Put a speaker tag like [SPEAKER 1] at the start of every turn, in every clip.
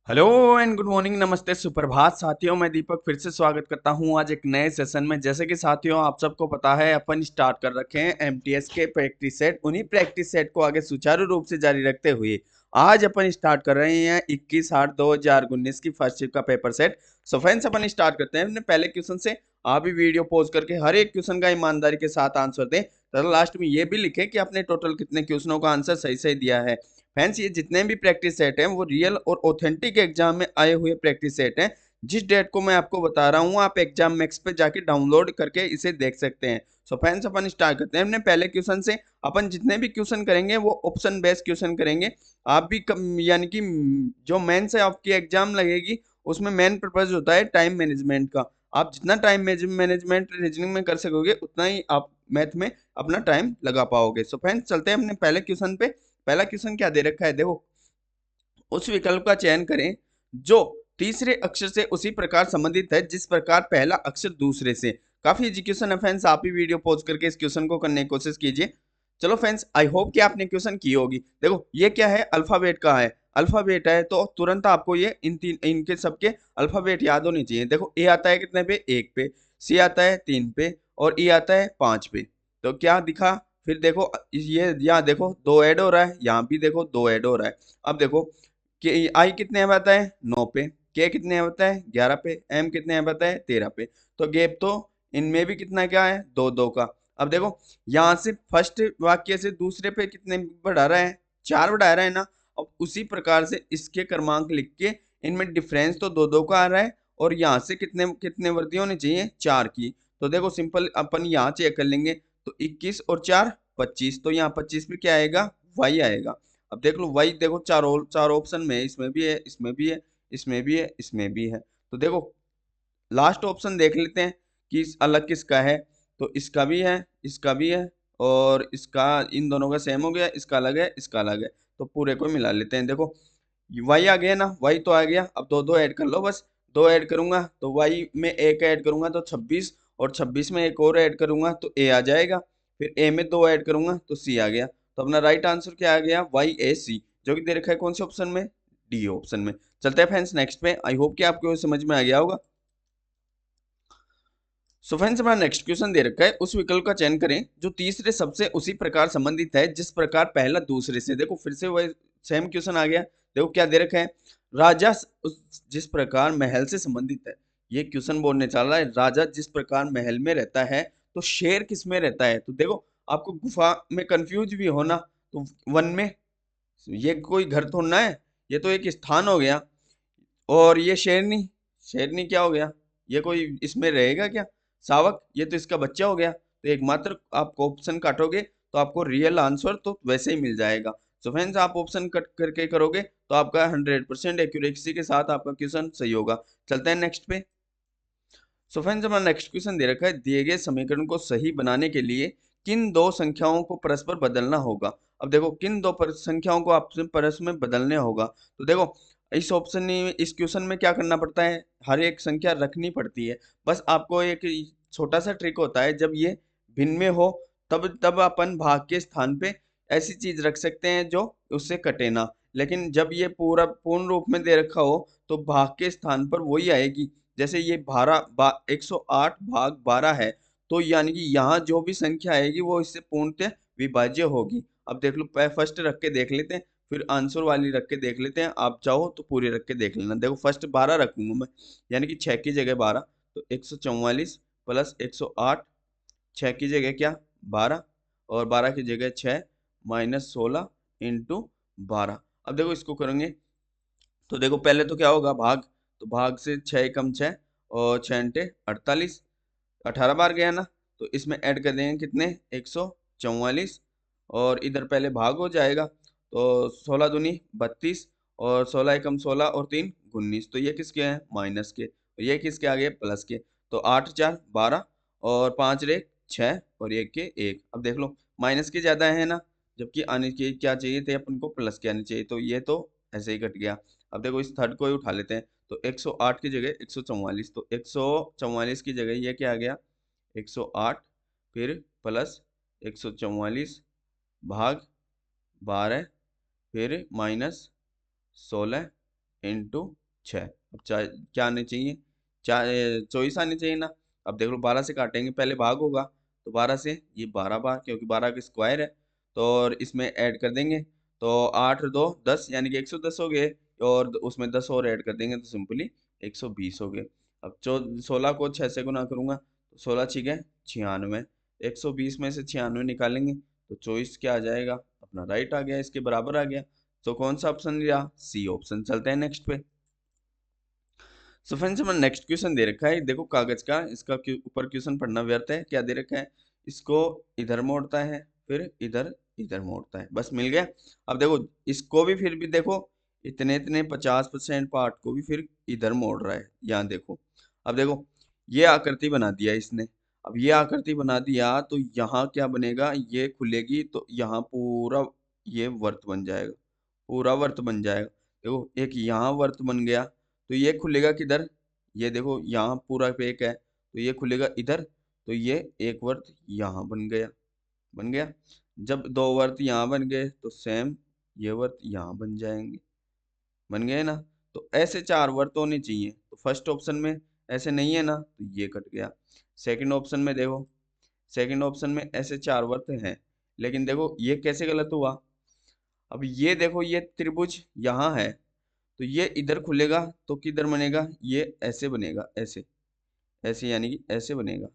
[SPEAKER 1] Hello and good morning, नमस्ते, सुप्रभात साथियों। मैं दीपक फिर से स्वागत करता हूं आज एक नए सेशन में। जैसे कि साथियों आप सबको पता है, अपन स्टार्ट कर रखे हैं एमटीएस के प्रैक्टिस सेट। उन्हीं प्रैक्टिस सेट को आगे सुचारू रूप से जारी रखते हुए आज अपन स्टार्ट कर रहे हैं 21/8/2019 की फर्स्ट शिफ्ट का पेपर सेट। सो फ्रेंड्स, अपन स्टार्ट करते हैं अपने पहले क्वेश्चन से। आप भी वीडियो पॉज करके हर एक क्वेश्चन का ईमानदारी के साथ आंसर दें तथा लास्ट में ये भी लिखें कि आपने टोटल कितने क्वेश्चनों का आंसर सही सही दिया है। फ्रेंड्स, ये जितने भी प्रैक्टिस सेट हैं वो रियल और ऑथेंटिक एग्जाम में आए हुए प्रैक्टिस सेट हैं। जिस डेट को मैं आपको बता रहा हूँ आप एग्जाम मैक्स पे जाके डाउनलोड करके इसे देख सकते हैं। सो फ्रेंड्स, अपन स्टार्ट करते हैं अपने पहले क्वेश्चन से। अपन जितने भी क्वेश्चन करेंगे वो ऑप्शन बेस्ड क्वेश्चन करेंगे। आप भी यानी कि जो मेन से आपकी एग्जाम लगेगी उसमें मेन पर्पज होता है टाइम मैनेजमेंट का। आप जितना टाइम मैनेजमेंट रीजनिंग में कर सकोगे उतना ही आप मैथ में अपना टाइम लगा पाओगे। सो फ्रेंड्स, चलते हैं अपने पहले क्वेश्चन पे। पहला क्वेश्चन क्या दे रखा है, देखो। उस विकल्प का चयन करें जो तीसरे अक्षर से उसी प्रकार संबंधित है जिस प्रकार पहला अक्षर दूसरे से। काफी इजी क्वेश्चन है फ्रेंड्स, आप ही वीडियो पॉज करके इस क्वेश्चन को करने की कोशिश कीजिए। चलो फ्रेंड्स, आई होप कि आपने क्वेश्चन की होगी। देखो ये क्या है, अल्फाबेट का है। अल्फाबेट है तो तुरंत आपको ये इनके सबके अल्फाबेट याद होनी चाहिए। देखो ए आता है कितने पे, एक पे। सी आता है 3 पे और ई आता है 5 पे। तो क्या दिखा, फिर देखो ये यहाँ देखो दो ऐड हो रहा है, यहाँ भी देखो दो ऐड हो रहा है। अब देखो कि आई कितने में आता है, 9 पे। के कितने में आता है, 11 पे। एम कितने में आता है, 13 पे। तो गैप तो इनमें भी कितना क्या है, दो दो का। अब देखो यहाँ से फर्स्ट वाक्य से दूसरे पे कितने बढ़ा रहा है, 4 बढ़ा रहा है ना। अब उसी प्रकार से इसके क्रमांक लिख के इनमें डिफरेंस तो दो दो का आ रहा है और यहाँ से कितने कितने वृद्धि होनी चाहिए, 4 की। तो देखो सिंपल अपन यहाँ चेक कर लेंगे। तो 21 और 4 25। तो यहाँ 25 पे क्या आएगा, वाई आएगा। अब देख लो वही, देखो चार ऑप्शन में है, इसमें भी है, इसमें भी है, इसमें भी है, इसमें भी है। तो देखो लास्ट ऑप्शन देख लेते हैं कि अलग किसका है। तो इसका भी है, इसका भी है और इसका, इन दोनों का सेम हो गया। इसका अलग है, इसका अलग है। तो पूरे को मिला लेते हैं। देखो वाई आ गया ना, वाई तो आ गया। अब दो दो ऐड कर लो बस। दो ऐड करूंगा तो वाई में एक ऐड करूंगा तो 26, और 26 में एक और ऐड करूंगा तो ए आ जाएगा। फिर ए में दो ऐड करूंगा तो सी आ गया। तो अपना राइट आंसर क्या आ गया, वाई ए सी, जो कि दे रखा है कौन से ऑप्शन में, डी ऑप्शन में। चलते हैं फ्रेंड्स नेक्स्ट पे। आई होप कि आपको समझ में आ गया होगा। सो फ्रेंड्स, हमारा नेक्स्ट क्वेश्चन दे रखा है, उस विकल्प का चयन करें जो तीसरे शब्द से उसी प्रकार संबंधित है जिस प्रकार पहला दूसरे से। देखो फिर से वही सेम क्वेश्चन आ गया। देखो क्या दे रखा है, राजा जिस प्रकार महल से संबंधित है। ये क्वेश्चन बोलने चल रहा है राजा जिस प्रकार महल में रहता है तो शेर किस में रहता है। तो देखो आपको गुफा में कंफ्यूज भी होना, तो वन में। ये कोई घर थोड़ा ना है, ये तो एक स्थान हो गया। और ये शेरनी, शेरनी क्या हो गया, ये कोई इसमें रहेगा क्या, सावक, ये तो इसका बच्चा हो गया। तो एकमात्र आप ऑप्शन काटोगे तो आपको रियल आंसर तो वैसे ही मिल जाएगा। सो फ्रेंड्स, आप ऑप्शन कट करके करोगे तो आपका 100% एक्यूरेसी के साथ आपका क्वेश्चन सही होगा। चलते हैं नेक्स्ट पे। सो फ्रेंड्स, हमारा नेक्स्ट क्वेश्चन दे रखा है, दिए गए समीकरण को सही बनाने के लिए किन दो संख्याओं को परस्पर बदलना होगा। अब देखो किन दो संख्याओं को आपसे परस्पर में बदलने होगा। तो देखो इस ऑप्शन में, इस क्वेश्चन में क्या करना पड़ता है, हर एक संख्या रखनी पड़ती है। बस आपको एक छोटा सा ट्रिक होता है, जब ये भिन्न में हो तब तब अपन भाग के स्थान पे ऐसी चीज रख सकते हैं जो उससे कटे ना। लेकिन जब ये पूरा पूर्ण रूप में दे रखा हो तो भाग के स्थान पर वही आएगी। जैसे ये 108 भाग 12 है, तो यानी कि यहाँ जो भी संख्या आएगी वो इससे पूर्णतः विभाज्य होगी। अब देख लो फर्स्ट रख के देख लेते हैं, फिर आंसर वाली रख के देख लेते हैं। आप चाहो तो पूरे रख के देख लेना। देखो फर्स्ट 12 रखूंगा मैं, यानी कि 6 की जगह 12। तो 144 प्लस 108, 6 की जगह क्या, 12, और 12 की जगह 6 माइनस 16 इंटू 12। अब देखो इसको करेंगे तो देखो पहले तो क्या होगा, भाग। तो भाग से 6 कम 6 और 6 अंटे 48, 18 बार गया ना। तो इसमें ऐड कर देंगे कितने, 144, और इधर पहले भाग हो जाएगा। तो 16 दूनी 32, और 16 एकम 16 और 3 19। तो ये किसके हैं, माइनस के। और ये किसके आगे, प्लस के। तो 8 4 12 और 5 रे 6 और 1 के 1। अब देख लो माइनस के ज्यादा है ना, जबकि आने के क्या चाहिए थे अपन को, प्लस के आने चाहिए। तो ये तो ऐसे ही कट गया। अब देखो इस थर्ड को ही उठा लेते हैं। तो 108 की जगह 144, तो 144 की जगह ये क्या आ गया, 108, फिर प्लस 144 भाग 12, फिर माइनस 16 इंटू 6। अब क्या आने चाहिए, 24 आने चाहिए ना। अब देख लो 12 से काटेंगे, पहले भाग होगा तो 12 से ये 12 बार, क्योंकि 12 का स्क्वायर है। तो और इसमें ऐड कर देंगे तो 8 2 10 यानी कि 110 हो गए, और उसमें 10 और ऐड कर देंगे तो सिंपली 120 हो गए। अब 16 को 6 से गुना करूंगा तो 16 6 है 96, 120 में से 96 निकालेंगे तो 24 क्या आ जाएगा अपना, राइट आ गया, इसके बराबर आ गया। तो कौन सा ऑप्शन लिया, सी ऑप्शन। चलते हैं नेक्स्ट पे। सो फ्रेंड्स हमारा नेक्स्ट क्वेश्चन दे रखा है, देखो कागज का, इसका ऊपर क्वेश्चन पढ़ना व्यर्थ है। क्या दे रखा है, इसको इधर मोड़ता है, फिर इधर इधर मोड़ता है, बस मिल गया। अब देखो इसको भी फिर भी देखो, इतने इतने 50% पार्ट को भी फिर इधर मोड़ रहा है, यहाँ देखो। अब देखो ये आकृति बना दिया इसने। अब ये आकृति बना दिया तो यहाँ क्या बनेगा, ये खुलेगी तो यहाँ पूरा ये वर्त बन जाएगा, पूरा वर्त बन जाएगा। देखो एक यहाँ वर्त बन गया तो ये खुलेगा किधर, ये देखो यहाँ पूरा पेक है तो ये खुलेगा इधर, तो ये एक वर्त यहाँ बन गया, बन गया। जब दो वर्त यहाँ बन गए तो सेम ये वर्त यहाँ बन जाएंगे, बन गए ना। तो ऐसे 4 वर्त होने चाहिए, तो फर्स्ट ऑप्शन में ऐसे नहीं है ना तो ये कट गया। सेकंड ऑप्शन में देखो, सेकंड ऑप्शन में ऐसे 4 वर्त हैं, लेकिन देखो ये कैसे गलत हुआ। अब ये देखो ये त्रिभुज यहाँ है तो ये इधर खुलेगा तो किधर बनेगा, ये ऐसे बनेगा, ऐसे ऐसे यानी कि ऐसे बनेगा,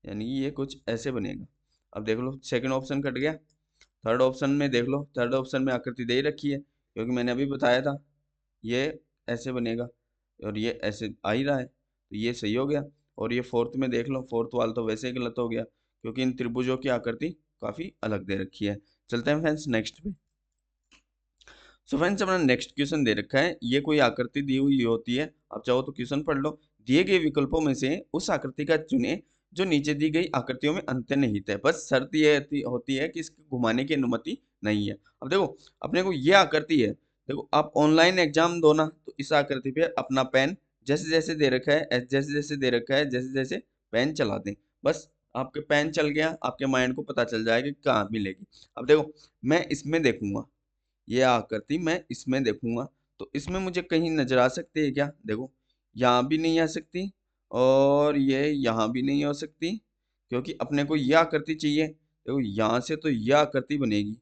[SPEAKER 1] यानी कि ये कुछ ऐसे बनेगा। अब देख लो सेकंड ऑप्शन कट गया। थर्ड ऑप्शन में देख लो, थर्ड ऑप्शन में आकृति दे ही रखी है, क्योंकि मैंने अभी बताया था ये ऐसे बनेगा और ये ऐसे आ ही रहा है, तो ये सही हो गया। और ये फोर्थ में देख लो, फोर्थ वाला तो वैसे ही गलत हो गया, क्योंकि इन त्रिभुजों की आकृति काफी अलग दे रखी है। चलते हैं फ्रेंड्स नेक्स्ट पे। सो फ्रेंड्स अपना नेक्स्ट क्वेश्चन दे रखा है, ये कोई आकृति दी हुई होती है, आप चाहो तो क्वेश्चन पढ़ लो। दिए गए विकल्पों में से उस आकृति का चुने जो नीचे दी गई आकृतियों में अंतर्निहित है, बस शर्त ये होती है कि इसके घुमाने की अनुमति नहीं है। अब देखो अपने को ये आकृति है, देखो आप ऑनलाइन एग्जाम दो ना तो इस आकृति पे अपना पेन जैसे जैसे दे रखा है, जैसे जैसे दे रखा है, जैसे जैसे पेन चला दें, बस आपके पेन चल गया, आपके माइंड को पता चल जाएगा कि कहाँ मिलेगी। अब देखो मैं इसमें देखूंगा, ये आकृति मैं इसमें देखूंगा तो इसमें मुझे कहीं नजर आ सकती है क्या, देखो यहाँ भी नहीं आ सकती और ये यहाँ भी नहीं हो सकती, क्योंकि अपने को ये आकृति चाहिए। देखो यहाँ से तो ये आकृति बनेगी,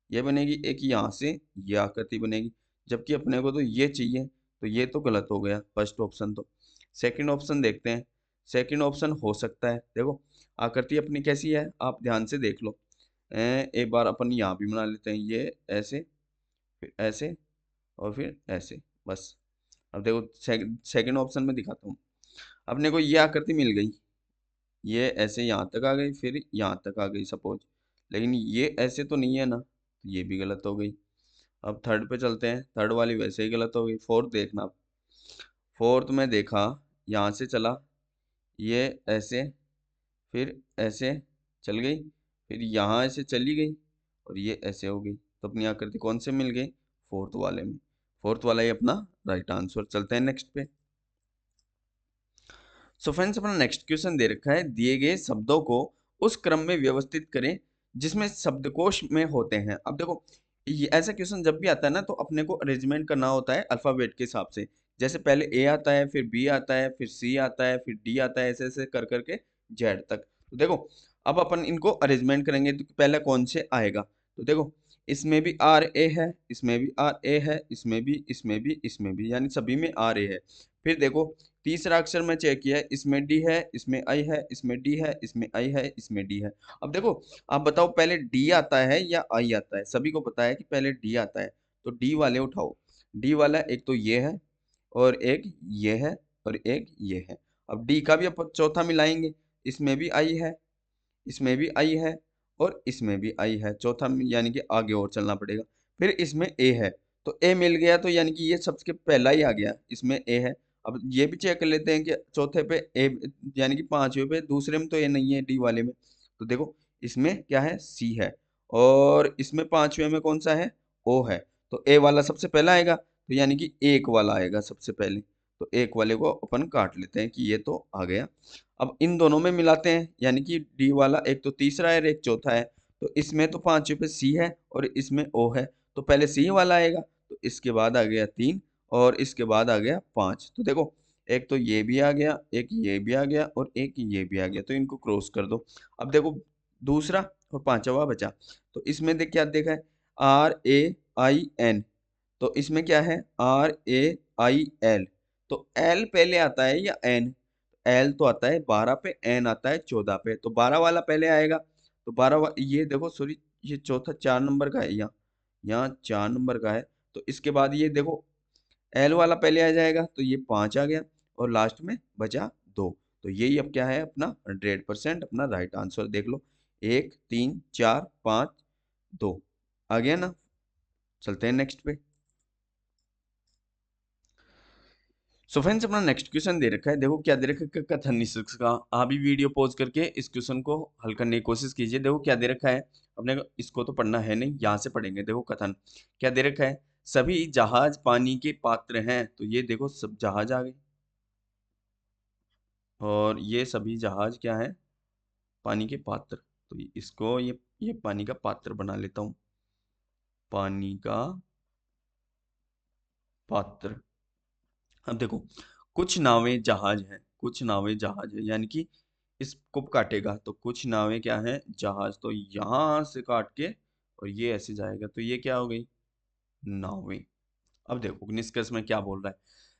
[SPEAKER 1] ये बनेगी, एक यहाँ से ये आकृति बनेगी, जबकि अपने को तो ये चाहिए, तो ये तो गलत हो गया फर्स्ट ऑप्शन। तो सेकंड ऑप्शन देखते हैं, सेकंड ऑप्शन हो सकता है। देखो आकृति अपनी कैसी है आप ध्यान से देख लो। एक बार अपन यहाँ भी बना लेते हैं, ये ऐसे, फिर ऐसे और फिर ऐसे, बस। अब देखो सेकंड ऑप्शन में दिखाता हूँ, अपने को ये आकृति मिल गई, ये ऐसे यहाँ तक आ गई, फिर यहाँ तक आ गई सपोज, लेकिन ये ऐसे तो नहीं है ना, तो ये भी गलत हो गई। अब थर्ड पे चलते हैं, थर्ड वाली वैसे ही गलत हो गई। फोर्थ देखना आप, फोर्थ में देखा, यहाँ से चला, ये ऐसे, फिर ऐसे चल गई, फिर यहाँ ऐसे चली गई और ये ऐसे हो गई, तो अपनी आकृति कौन से मिल गई, फोर्थ वाले में। फोर्थ वाला ही अपना राइट आंसर। चलते हैं नेक्स्ट पे। सो फ्रेंड्स अपना नेक्स्ट क्वेश्चन दे रखा है, दिए गए शब्दों को उस क्रम में व्यवस्थित करें जिसमें शब्दकोश में होते हैं। अब देखो ये ऐसा क्वेश्चन जब भी आता है ना तो अपने को अरेंजमेंट करना होता है अल्फाबेट के हिसाब से, जैसे पहले ए आता है, फिर बी आता है, फिर सी आता है, फिर डी आता है, ऐसे ऐसे कर करके जेड तक। तो देखो अब अपन इनको अरेंजमेंट करेंगे तो पहले कौन से आएगा, तो देखो इसमें भी आर ए है, इसमें भी आर ए है, इसमें भी, इसमें भी, इसमें भी, यानी सभी में आर ए है। फिर देखो तीसरा अक्षर में चेक किया है, इसमें डी है, इसमें आई है, इसमें डी है, इसमें आई है, इसमें डी है। अब देखो आप बताओ पहले डी आता है या आई आता है, सभी को पता है कि पहले डी आता है, तो डी वाले उठाओ। डी वाला एक तो ये है और एक ये है और एक ये है। अब डी का भी अपन चौथा मिलाएंगे, इसमें भी आई है, इसमें भी आई है और इसमें भी आई है, चौथा यानी कि आगे और चलना पड़ेगा। फिर इसमें ए है, तो ए मिल गया, तो यानी कि ये सबसे पहला ही आ गया, इसमें ए है। अब ये भी चेक कर लेते हैं कि चौथे पे ए, यानी कि पांचवे पे दूसरे में तो ए नहीं है डी वाले में, तो देखो इसमें क्या है, सी है, और इसमें पांचवे में कौन सा है, ओ है, तो ए वाला सबसे पहला आएगा, तो यानी कि एक वाला आएगा सबसे पहले, तो एक वाले को अपन काट लेते हैं कि ये तो आ गया। अब इन दोनों में मिलाते हैं, यानी कि डी वाला एक तो तीसरा है और एक चौथा है, तो इसमें तो पांचवे पे सी है और इसमें ओ है, तो पहले सी वाला आएगा, तो इसके बाद आ गया 3 और इसके बाद आ गया 5। तो देखो एक तो ये भी आ गया, एक ये भी आ गया और एक ये भी आ गया, तो इनको क्रॉस कर दो। अब देखो दूसरा और पांचवा बचा, तो इसमें देख क्या देखा है, RAIN, तो इसमें क्या है RAIL। तो L पहले आता है या N? L तो आता है 12 पे, N आता है 14 पे, तो 12 वाला पहले आएगा। तो 12 ये देखो सॉरी, ये चौथा 4 नंबर का है, यहाँ 4 नंबर का है। तो इसके बाद ये देखो एल वाला पहले आ जाएगा, तो ये 5 आ गया और लास्ट में बचा 2। तो यही अब क्या है अपना 100% अपना राइट आंसर। देख लो 1 3 4 5 2 आ गया ना। चलते हैं नेक्स्ट पे। सो फ्रेंड्स अपना नेक्स्ट क्वेश्चन दे रखा है, देखो क्या दे रखा है, कथन निष्कर्ष का। आप भी वीडियो पॉज करके इस क्वेश्चन को हल करने की कोशिश कीजिए। देखो क्या दे रखा है, अपने को इसको तो पढ़ना है नहीं, यहाँ से पढ़ेंगे। देखो कथन क्या दे रखा है, सभी जहाज पानी के पात्र हैं। तो ये देखो सब जहाज आ गए, और ये सभी जहाज क्या है, पानी के पात्र। तो इसको ये पानी का पात्र बना लेता हूँ, पानी का पात्र। अब देखो कुछ नावें जहाज हैं, कुछ नावें जहाज है, यानी कि इसको काटेगा तो कुछ नावें क्या है, जहाज। तो यहां से काट के और ये ऐसे जाएगा, तो ये क्या हो गई, नावें। अब देखो निष्कर्ष में क्या बोल रहा है,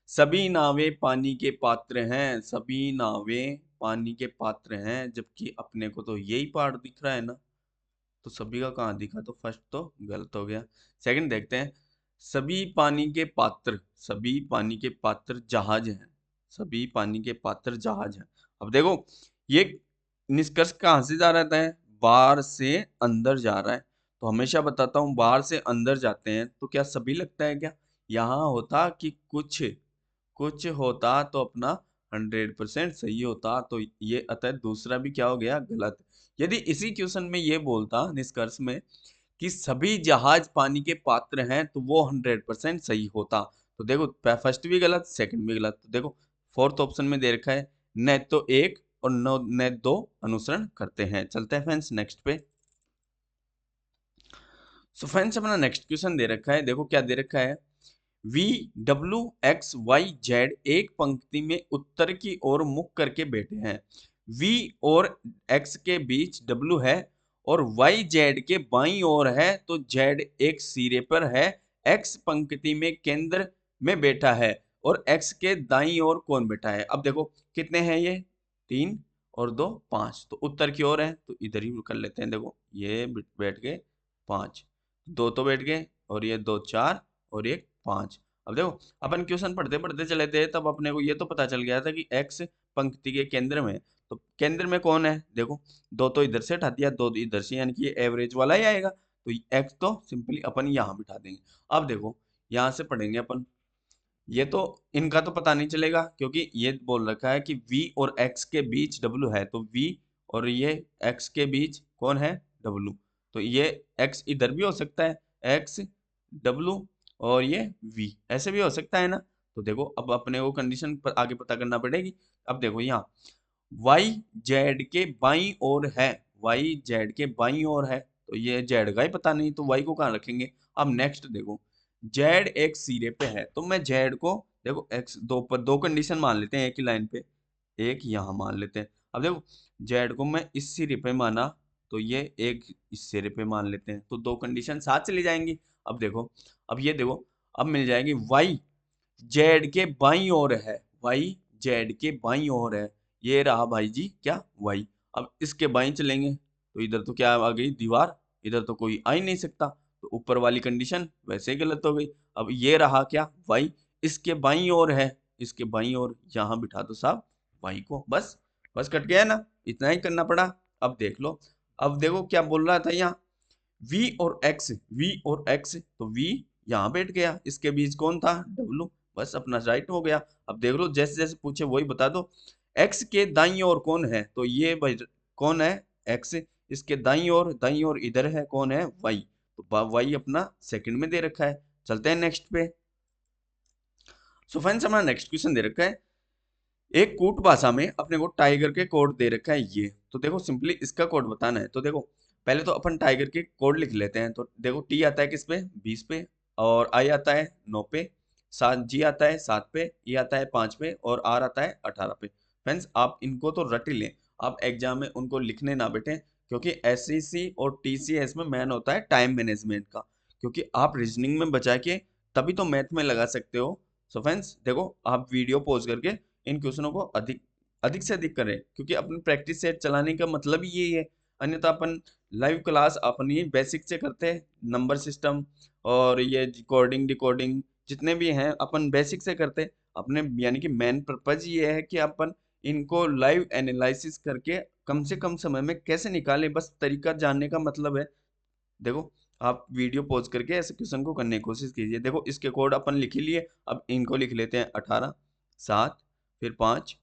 [SPEAKER 1] सभी नावें पानी के पात्र हैं, सभी नावें पानी के पात्र हैं, जबकि अपने को तो यही पार्ट दिख रहा है ना। तो सभी का कहाँ दिखा, तो फर्स्ट तो गलत हो गया। सेकंड देखते हैं, सभी पानी के पात्र, सभी पानी के पात्र जहाज हैं, सभी पानी के पात्र जहाज हैं। अब देखो ये निष्कर्ष कहाँ से जा रहा है, बाहर से अंदर जा रहा है। तो हमेशा बताता हूँ बाहर से अंदर जाते हैं तो क्या सभी लगता है क्या, यहाँ होता कि कुछ कुछ होता तो अपना 100% सही होता। तो ये अतः दूसरा भी क्या हो गया, गलत। यदि इसी क्वेश्चन में ये बोलता निष्कर्ष में कि सभी जहाज पानी के पात्र हैं, तो वो 100% सही होता। तो देखो फर्स्ट भी गलत, सेकंड भी गलत। तो देखो फोर्थ ऑप्शन में दे रखा है, न तो एक और न दो अनुसरण करते हैं। चलते हैं फ्रेंड्स नेक्स्ट पे। सो फ्रेंड्स अपना नेक्स्ट क्वेश्चन दे रखा है, देखो क्या दे रखा है, VWXYZ एक पंक्ति में उत्तर की ओर मुख करके बैठे हैं। V और X के बीच W है और Y Z के बाईं ओर है, तो Z एक सिरे पर है, X पंक्ति में केंद्र में बैठा है और X के दाईं ओर कौन बैठा है। अब देखो कितने हैं ये, 3 और 2 5, तो उत्तर की ओर है, तो इधर ही कर लेते हैं। देखो ये बैठ गए 5, 2 तो बैठ गए और ये 2 4 और एक 5। अब देखो अपन क्वेश्चन पढ़ते पढ़ते चले थे, तब अपने को ये तो पता चल गया था कि एक्स पंक्ति के केंद्र में। तो केंद्र में कौन है, देखो 2 तो इधर से हटा दिया, 2 इधर से, यानी कि ये एवरेज वाला ही आएगा। तो एक्स तो सिंपली अपन यहाँ बिठा देंगे। अब देखो यहाँ से पढ़ेंगे अपन, ये तो इनका तो पता नहीं चलेगा क्योंकि ये बोल रखा है कि V और X के बीच W है, तो V और ये X के बीच कौन है, W। तो ये X इधर भी हो सकता है, X W और ये V ऐसे भी हो सकता है ना। तो देखो अब अपने को कंडीशन पर आगे पता करना पड़ेगी। अब देखो यहाँ Y Z के बाईं ओर है, Y Z के बाईं ओर है, तो ये Z का ही पता नहीं, तो Y को कहाँ रखेंगे। अब नेक्स्ट देखो जेड एक सिरे पे है, तो मैं जेड को देखो एक्स दो पर, दो कंडीशन मान लेते हैं एक ही लाइन पे, एक यहाँ मान लेते हैं। अब देखो जेड को मैं इस सिरे पे माना, तो ये एक इस सिरे पे मान लेते हैं, तो दो कंडीशन साथ चली जाएंगी। अब देखो अब ये देखो अब मिल जाएगी वाई जेड के बाईं ओर है, वाई जेड के बाईं ओर है, ये रहा भाई जी क्या, वाई। अब इसके बाईं चलेंगे तो इधर तो क्या आ गई, दीवार, इधर तो कोई आ ही नहीं सकता, तो ऊपर वाली कंडीशन वैसे ही गलत हो गई। अब ये रहा क्या, वाई, इसके बाईं ओर है, इसके बाईं ओर, यहाँ बिठा दो साहब वाई को, बस बस कट गया ना, इतना ही करना पड़ा। अब देख लो, अब देखो क्या बोल रहा था यहाँ, V और X, V और X, तो V यहाँ बैठ गया, इसके बीच कौन था, W, बस अपना राइट हो गया। अब देख लो जैसे जैसे पूछे वही बता दो। X के दाईं ओर कौन है, तो ये भाई कौन है, X, इसके दाईं ओर इधर है कौन है, Y, तो Y अपना सेकंड में दे रखा है। चलते हैं नेक्स्ट पे। सो फ्रेंड्स हमारा नेक्स्ट क्वेश्चन दे रखा है, एक कूट भाषा में अपने को टाइगर के कोड दे रखा है ये, तो देखो सिंपली इसका कोड बताना है। तो देखो पहले तो अपन टाइगर के कोड लिख लेते हैं। तो देखो टी आता है किस पे, 20 पे, और आई आता है 9 पे, सात जी आता है 7 पे, ई आता है 5 पे और आर आता है 18 पे। फ्रेंड्स आप इनको तो रट ही लें, आप एग्जाम में उनको लिखने ना बैठे, क्योंकि एसईसी और टीसीएस में मेन होता है टाइम मैनेजमेंट का, क्योंकि आप रीजनिंग में बचा के तभी तो मैथ में लगा सकते हो। सो फ्रेंड्स देखो, आप वीडियो पॉज करके इन क्वेश्चनों को अधिक अधिक से अधिक करें, क्योंकि अपनी प्रैक्टिस सेट चलाने का मतलब ही यही है। अन्यथा अपन लाइव क्लास अपनी बेसिक से करते हैं, नंबर सिस्टम और ये कोडिंग डिकोडिंग जितने भी हैं अपन बेसिक से करते हैं अपने, यानी कि मेन पर्पज ये है कि अपन इनको लाइव एनालिसिस करके कम से कम समय में कैसे निकालें, बस तरीका जानने का मतलब है। देखो, आप वीडियो पॉज करके ऐसे क्वेश्चन को करने की कोशिश कीजिए। देखो इसके कोड अपन लिख ही लिए, अब इनको लिख लेते हैं 18, 7, फिर 5,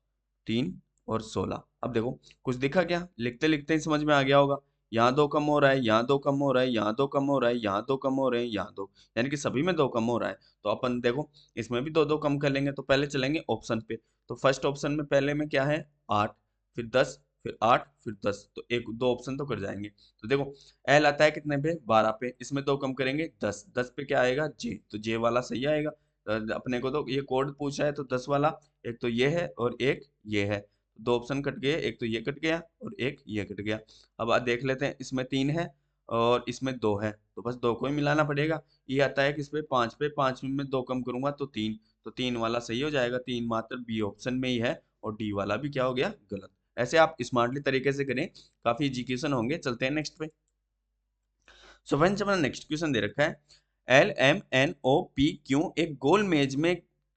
[SPEAKER 1] 3 और 16। अब देखो कुछ दिखा क्या, लिखते लिखते ही समझ में आ गया होगा। यहाँ दो कम हो रहा है, यहाँ दो कम हो रहा है, यहाँ दो कम हो रहा है, यहाँ दो कम हो रहे हैं, यहाँ दो, यानी कि सभी में दो कम हो रहा है। तो अपन देखो इसमें भी दो दो कम कर लेंगे। तो पहले चलेंगे ऑप्शन पे। तो फर्स्ट ऑप्शन में पहले में क्या है 8, फिर 10, फिर 8, फिर 10, तो एक दो ऑप्शन तो कर जाएंगे। तो देखो एल आता है कितने पे 12 पे, इसमें दो कम करेंगे 10, 10 पे क्या आएगा जे, तो जे वाला सही आएगा। अपने को तो ये कोड पूछा है तो 10 वाला एक तो ये है और एक ये है, दो ऑप्शन कट गए, एक तो ये कट गया और एक ये कट गया। अब देख लेते हैं, इसमें 3 है और इसमें 2 है, तो बस दो को ही मिलाना पड़ेगा। ये आता है किस पे 5 पे, 5 में दो कम करूंगा तो 3, तो 3 वाला सही हो जाएगा, 3 मात्र बी ऑप्शन में ही है और डी वाला भी क्या हो गया गलत। ऐसे आप स्मार्टली तरीके से करें, काफी इजी क्वेश्चन होंगे। चलते हैं नेक्स्ट पे। सो फ्रेंड्स अपना नेक्स्ट क्वेश्चन दे रखा है L M N O P Q एक गोल मेज में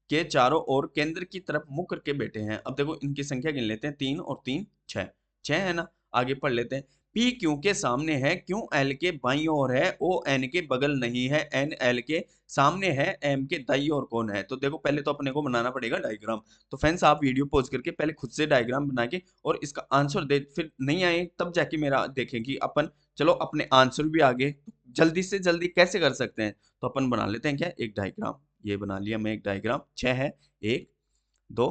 [SPEAKER 1] के चारों ओर केंद्र की तरफ मुंह करके बैठे हैं। अब देखो इनकी संख्या गिन लेते हैं, 3 और 3 6, 6 है ना। आगे पढ़ लेते हैं, पी क्यू के सामने है, क्यू एल के बाईं ओर है, ओ एन के बगल नहीं है, एन एल के सामने है, एम के दाईं ओर कौन है। तो देखो पहले तो अपने को बनाना पड़ेगा डायग्राम। तो फ्रेंड्स आप वीडियो पॉज करके पहले खुद से डायग्राम बना के और इसका आंसर दे, फिर नहीं आए तब जाके मेरा देखें कि अपन चलो अपने आंसर भी आगे जल्दी से जल्दी कैसे कर सकते हैं। तो अपन बना लेते हैं क्या एक डायग्राम, ये बना लिया मैं एक डायग्राम। 6 है, 1 2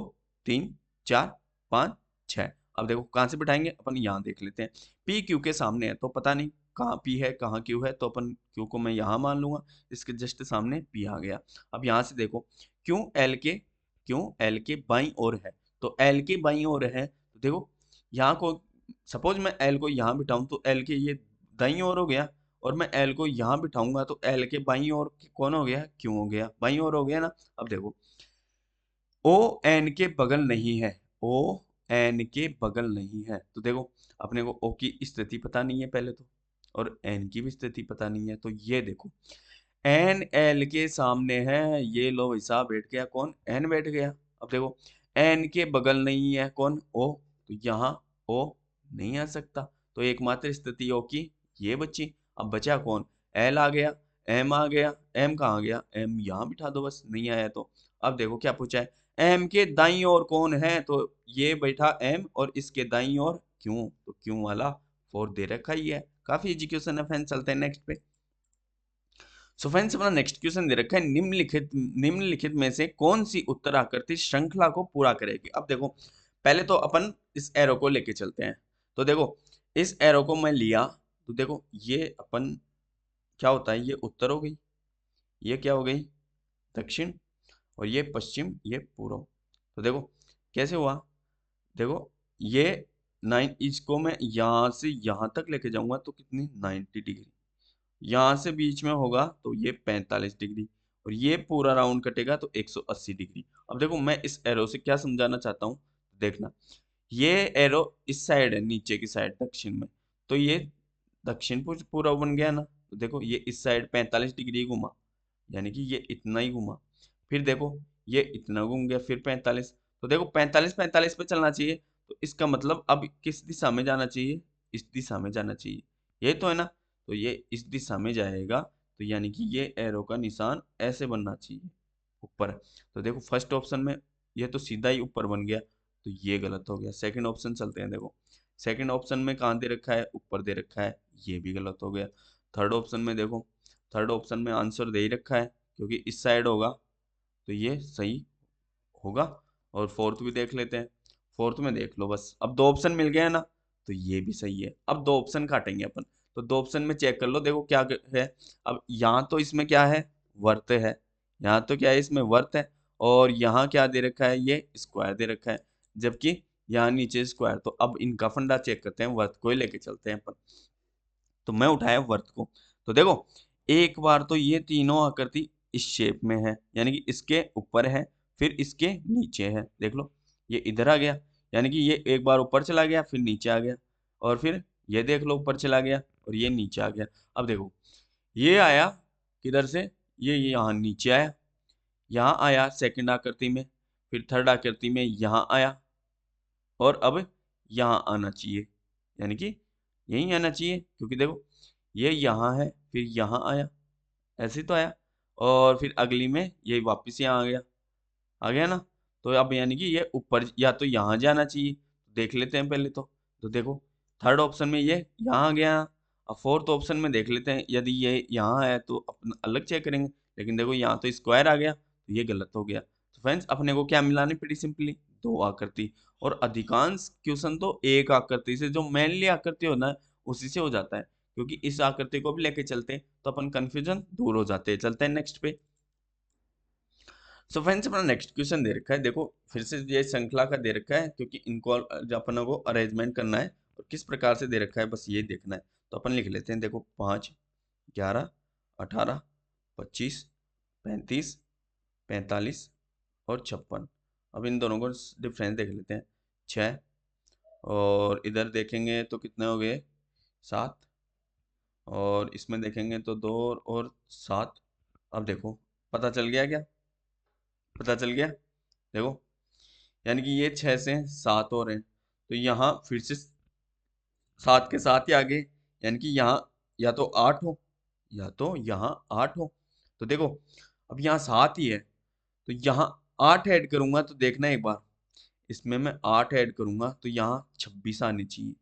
[SPEAKER 1] 3 4 5 6। अब देखो कहाँ से बिठाएंगे, अपन यहाँ देख लेते हैं। पी क्यू के सामने है तो पता नहीं कहाँ पी है कहाँ क्यू है, तो अपन क्यू को मैं यहाँ मान लूंगा, इसके जस्ट सामने पी आ गया। अब यहाँ से देखो क्यू एल के बाईं ओर है, तो एल के बाईं ओर है, तो देखो यहाँ को सपोज मैं एल को यहाँ बिठाऊं तो एल के ये दाईं ओर हो गया, और मैं एल को यहाँ बिठाऊंगा तो एल के बाईं ओर कौन हो गया, क्यों हो गया, बाईं ओर हो गया ना। अब देखो ओ एन के बगल नहीं है, ओ एन के बगल नहीं है, तो देखो अपने को ओ की स्थिति पता नहीं है पहले तो, और एन की भी स्थिति पता नहीं है। तो ये देखो एन एल के सामने है, ये लो हिसाब बैठ गया, कौन एन बैठ गया। अब देखो एन के बगल नहीं है कौन ओ, तो यहाँ ओ नहीं आ सकता, तो एकमात्र स्थिति ओ की ये बची। अब बचा कौन, एल आ गया, एम आ गया, एम कहाँ गया, एम यहाँ बिठा दो बस, नहीं आया तो। अब देखो क्या पूछा है, एम के दाईं ओर कौन है, तो ये बैठा एम और इसके दाईं ओर क्यों, तो क्यों वाला 4 दे रखा ही है। काफी इजी क्वेश्चन है फ्रेंड्स, चलते हैं नेक्स्ट पे। सो फ्रेंड्स अपना नेक्स्ट क्वेश्चन दे रखा है, निम्नलिखित में से कौन सी उत्तर आकृति श्रृंखला को पूरा करेगी। अब देखो पहले तो अपन इस एरो को लेके चलते हैं। तो देखो इस एरो को मैं लिया, तो देखो ये अपन क्या होता है, ये उत्तर हो गई, ये क्या हो गई दक्षिण, और ये पश्चिम, ये पूर्व। तो देखो कैसे हुआ, देखो ये 9, इसको मैं यहाँ से यहाँ तक लेके जाऊंगा तो कितनी 90 डिग्री, यहाँ से बीच में होगा तो ये 45 डिग्री, और ये पूरा राउंड कटेगा तो 180 डिग्री। अब देखो मैं इस एरो से क्या समझाना चाहता हूँ, देखना ये एरो इस साइड है, नीचे की साइड दक्षिण में, तो ये दक्षिण पूरा बन गया ना। तो देखो ये इस साइड 45 डिग्री घुमा, यानी कि ये इतना ही घुमा, फिर देखो ये इतना घूम गया, फिर 45, तो देखो 45 45 पे चलना चाहिए, तो इसका मतलब अब किस दिशा में जाना चाहिए, इस दिशा में जाना चाहिए, ये तो है ना। तो ये इस दिशा में जाएगा, तो यानी कि ये एरो का निशान ऐसे बनना चाहिए ऊपर। तो देखो फर्स्ट ऑप्शन में ये तो सीधा ही ऊपर बन गया, तो ये गलत हो गया। सेकंड ऑप्शन चलते हैं, देखो सेकंड ऑप्शन में कहाँ दे रखा है, ऊपर दे रखा है, ये भी गलत हो गया। थर्ड ऑप्शन में देखो, थर्ड ऑप्शन में आंसर दे ही रखा है क्योंकि इस साइड होगा, तो ये सही होगा। और फोर्थ भी देख लेते हैं, फोर्थ में देख लो बस, अब दो ऑप्शन मिल गए हैं ना, तो ये भी सही है। अब दो ऑप्शन काटेंगे अपन, तो दो ऑप्शन में चेक कर लो, देखो क्या है। अब यहाँ तो इसमें क्या है, वर्त है, यहाँ तो क्या है, इसमें वर्थ है, और यहाँ क्या दे रखा है, ये स्क्वायर दे रखा है, जबकि यहाँ नीचे स्क्वायर। तो अब इनका फंडा चेक करते हैं, वर्थ को ही लेके चलते हैं अपन। तो मैं उठाया वर्थ को, तो देखो एक बार तो ये तीनों आकृति इस शेप में है, यानी कि इसके ऊपर है, फिर इसके नीचे है, देख लो ये इधर आ गया, यानी कि ये एक बार ऊपर चला गया फिर नीचे आ गया, और फिर ये देख लो ऊपर चला गया और ये नीचे आ गया। अब देखो ये आया किधर से, ये यहाँ नीचे आया, यहाँ आया सेकंड आकृति में, फिर थर्ड आकृति में यहाँ आया, और अब यहाँ आना चाहिए, यानी कि यहीं आना चाहिए, क्योंकि देखो ये यहाँ है फिर यहाँ आया, ऐसे ही तो आया, और फिर अगली में ये वापस यहाँ आ गया ना। तो अब यानी कि ये ऊपर या तो यहाँ जाना चाहिए, देख लेते हैं पहले तो देखो थर्ड ऑप्शन में ये यहाँ आ गया। अब फोर्थ ऑप्शन में देख लेते हैं, यदि ये यहाँ है तो अपन अलग चेक करेंगे, लेकिन देखो यहाँ तो स्क्वायर आ गया, तो ये गलत हो गया। तो फ्रेंड्स अपने को क्या मिलानी पड़ी, सिंपली दो आकृति, और अधिकांश क्वेश्चन तो एक आकृति से, जो मेनली आकृति होना है उसी से हो जाता है, क्योंकि इस आकृति को भी लेके चलते हैं तो अपन कंफ्यूजन दूर हो जाते हैं। चलते हैं नेक्स्ट पे। सो फ्रेंड्स अपना नेक्स्ट क्वेश्चन दे रखा है, देखो फिर से ये श्रृंखला का दे रखा है, क्योंकि इनको जो अपनों को अरेंजमेंट करना है और किस प्रकार से दे रखा है बस ये देखना है। तो अपन लिख लेते हैं, देखो 5, 11, 18, 25, 35, 45 और 56। अब इन दोनों को डिफरेंस देख लेते हैं, 6, और इधर देखेंगे तो कितने हो गए, 7, और इसमें देखेंगे तो 2 और 7। अब देखो पता चल गया क्या, पता चल गया, देखो यानी कि ये 6 से 7 हो रहे हैं, तो यहाँ फिर से 7 के साथ ही आगे, यानी कि यहाँ या तो 8 हो या तो यहाँ 8 हो। तो देखो अब यहाँ 7 ही है, तो यहाँ 8 ऐड करूंगा तो देखना एक बार, इसमें मैं 8 ऐड करूंगा तो यहाँ 26 आनी चाहिए।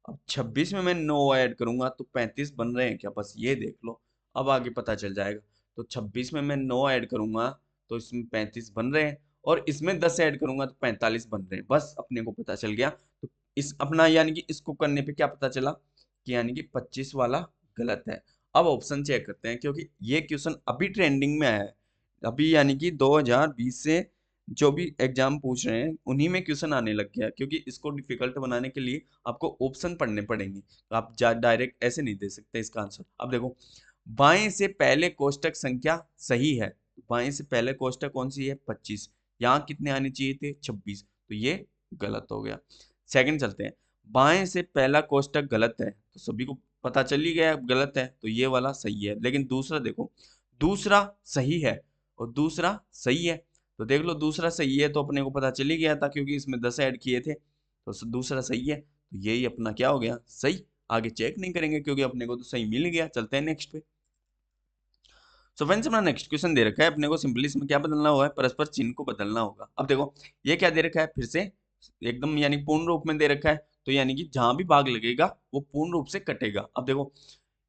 [SPEAKER 1] अब 26 में मैं 9 ऐड करूंगा तो 35 बन रहे हैं क्या, बस ये देख लो, अब आगे पता चल जाएगा। तो 26 में मैं 9 ऐड करूंगा तो इसमें 35 बन रहे हैं, और इसमें 10 ऐड करूंगा तो 45 बन रहे हैं, बस अपने को पता चल गया। तो इस अपना यानी कि इसको करने पे क्या पता चला कि यानी कि 25 वाला गलत है। अब ऑप्शन चेक करते हैं, क्योंकि ये क्वेश्चन अभी ट्रेंडिंग में आया है, अभी यानी कि 2020 से जो भी एग्जाम पूछ रहे हैं उन्हीं में क्वेश्चन आने लग गया, क्योंकि इसको डिफिकल्ट बनाने के लिए आपको ऑप्शन पढ़ने पड़ेंगे, तो आप डायरेक्ट ऐसे नहीं दे सकते इसका आंसर। अब देखो बाएं से पहले कोष्टक संख्या सही है, बाएं से पहले कोष्टक कौन सी है, 25, यहाँ कितने आने चाहिए थे, 26, तो ये गलत हो गया। सेकंड चलते हैं, बाएं से पहला कोष्टक गलत है, तो सभी को पता चल ही गया गलत है, तो ये वाला सही है। लेकिन दूसरा देखो, दूसरा सही है और दूसरा सही है, तो देख लो दूसरा सही है तो अपने को पता चल ही गया था, क्योंकि इसमें 10 ऐड किए थे, तो दूसरा सही है, तो यही अपना क्या हो गया, सही। आगे चेक नहीं करेंगे क्योंकि अपने को तो सही मिल गया। चलते हैं नेक्स्ट पे। सो फ्रेंड्स अपना नेक्स्ट क्वेश्चन दे रखा है, अपने को सिंपली इसमें क्या बदलना हुआ है, परस्पर चिन्ह को बदलना होगा। अब देखो ये क्या दे रखा है, फिर से एकदम यानी पूर्ण रूप में दे रखा है, तो यानी कि जहां भी भाग लगेगा वो पूर्ण रूप से कटेगा। अब देखो